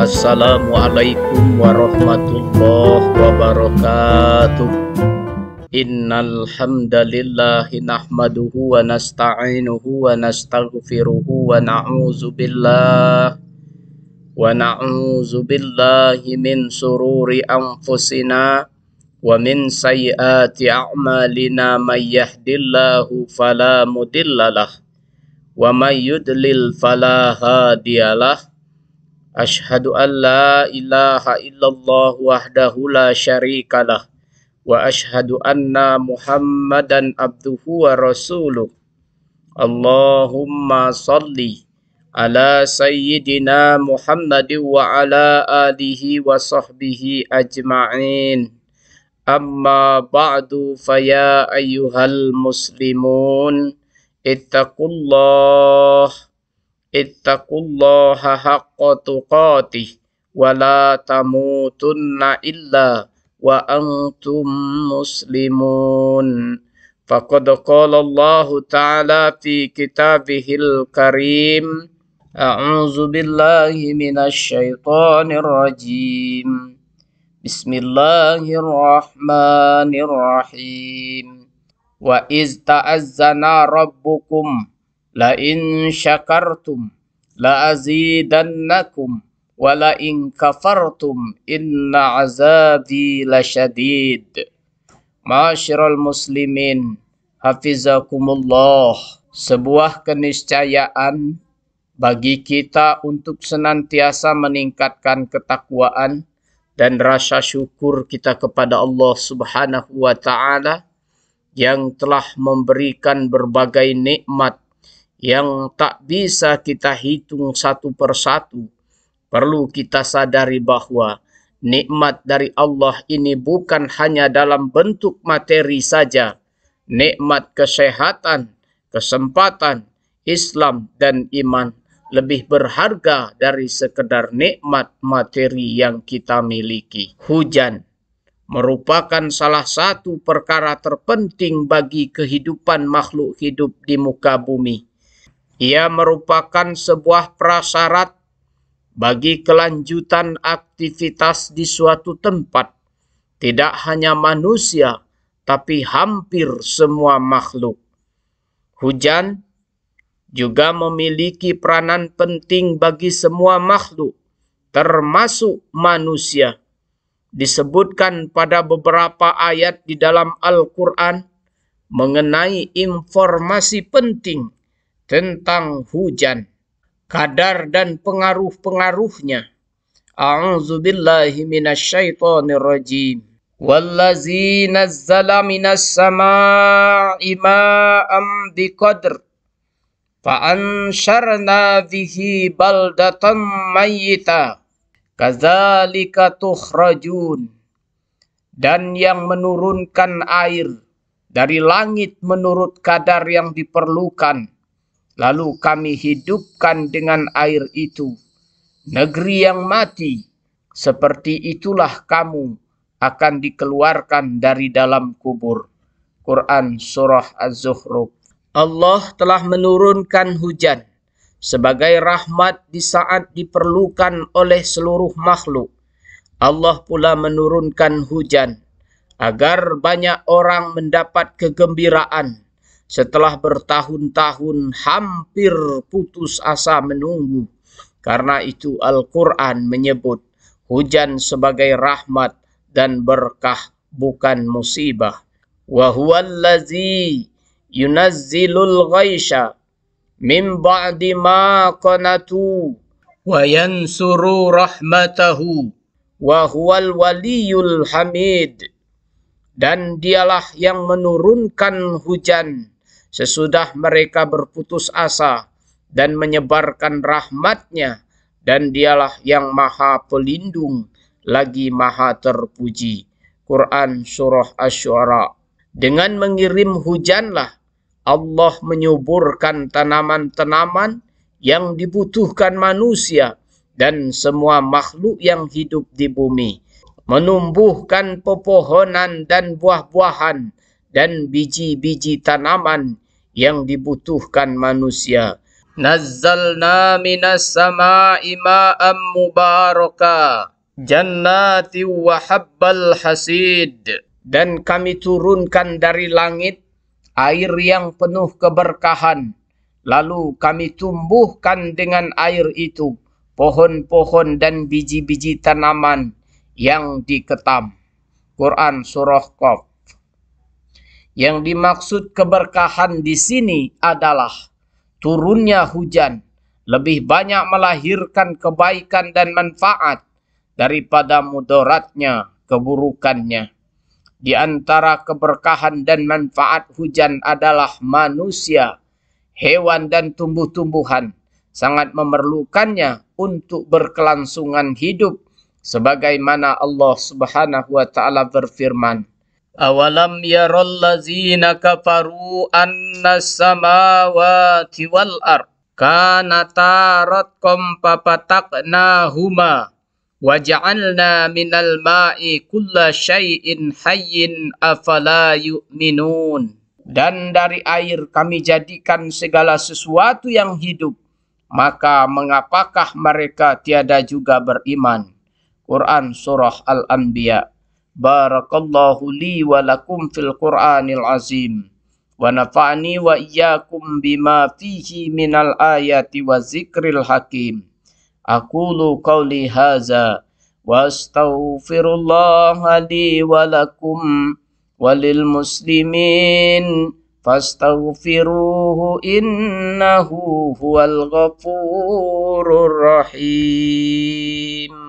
Assalamualaikum warahmatullahi wabarakatuh. Innal hamdalillahi nahmaduhu wa nasta'inuhu wa nastaghfiruhu wa na'udzu billahi min sururi anfusina wa min sayyiati a'malina may yahdillahu fala mudhillalah wa may yudlil fala hadiyalah. Ashhadu an la ilaha illallah wahdahu la syarikalah wa ashhadu anna Muhammadan abduhu wa rasuluh. Allahumma salli ala sayyidina Muhammadin wa ala alihi wa sahbihi ajma'in. Amma ba'du, faya ayyuhal muslimun ittaqullaha haqqa tuqatih wa la tamutunna illa wa antum muslimun. Faqad qala Allah Ta'ala fi kitabihil karim. A'udzu billahi minasy syaithanir rajim. Bismillahirrahmanirrahim. Wa iz ta'azzana rabbukum la in syakartum la azidannakum wa la in kafartum inna azabi lasyadid. Ma'asyiral muslimin, hafizakumullah. Sebuah keniscayaan bagi kita untuk senantiasa meningkatkan ketakwaan dan rasa syukur kita kepada Allah Subhanahu wa Ta'ala yang telah memberikan berbagai nikmat yang tak bisa kita hitung satu persatu. Perlu kita sadari bahwa nikmat dari Allah ini bukan hanya dalam bentuk materi saja. Nikmat kesehatan, kesempatan, Islam dan iman lebih berharga dari sekedar nikmat materi yang kita miliki. Hujan merupakan salah satu perkara terpenting bagi kehidupan makhluk hidup di muka bumi. Ia merupakan sebuah prasyarat bagi kelanjutan aktivitas di suatu tempat. Tidak hanya manusia, tapi hampir semua makhluk. Hujan juga memiliki peranan penting bagi semua makhluk, termasuk manusia. Disebutkan pada beberapa ayat di dalam Al-Quran mengenai informasi penting tentang hujan, kadar dan pengaruh-pengaruhnya. A'udzubillahi minasyaitonir rajim. Wallazi nazzala minas sama'i ma'am biqadr fa'ansyarna bihi baldatan mayyita kadzalika tukhrajun. Dan yang menurunkan air dari langit menurut kadar yang diperlukan, lalu kami hidupkan dengan air itu negeri yang mati. Seperti itulah kamu akan dikeluarkan dari dalam kubur. Quran Surah Az-Zukhruf. Allah telah menurunkan hujan sebagai rahmat di saat diperlukan oleh seluruh makhluk. Allah pula menurunkan hujan agar banyak orang mendapat kegembiraan setelah bertahun-tahun hampir putus asa menunggu. Karena itu Al-Quran menyebut hujan sebagai rahmat dan berkah, bukan musibah. Wa huwallazi yunazzilul ghaisha min ba'di ma qanatu wa yansuru rahmatahu wa huwal waliyul hamid. Dan dialah yang menurunkan hujan sesudah mereka berputus asa dan menyebarkan rahmatnya, dan dialah yang maha pelindung lagi maha terpuji. Quran Surah Asy-Syu'ara. Dengan mengirim hujanlah Allah menyuburkan tanaman-tanaman yang dibutuhkan manusia dan semua makhluk yang hidup di bumi, menumbuhkan pepohonan dan buah-buahan dan biji-biji tanaman yang dibutuhkan manusia. Nazzalna minas sama'i ma'am mubaraka jannati wa habbal hasid. Dan kami turunkan dari langit air yang penuh keberkahan. Lalu kami tumbuhkan dengan air itu pohon-pohon dan biji-biji tanaman yang diketam. Quran Surah Qaf. Yang dimaksud keberkahan di sini adalah turunnya hujan lebih banyak melahirkan kebaikan dan manfaat daripada mudaratnya, keburukannya. Di antara keberkahan dan manfaat hujan adalah manusia, hewan dan tumbuh-tumbuhan sangat memerlukannya untuk berkelangsungan hidup, sebagaimana Allah Subhanahu wa taala berfirman, "Awalam yaral ladzina kafaru annas samawati wal ard kanata ratqam fafataqnahuma wa ja'alna minal ma'i kulla syai'in hayyin afala yu'minun." Dan dari air kami jadikan segala sesuatu yang hidup, maka mengapakah mereka tiada juga beriman? Quran Surah Al-Anbiya. Barakallahu li wa lakum fil Qur'anil azim. Wa nafa'ni wa iyyakum bima fihi minal ayati wa zikril hakim. Aqulu qawli haza wa astaghfirullaha li wa lakum walil muslimin fastaghfiruhu innahu huwal ghafurur rahim.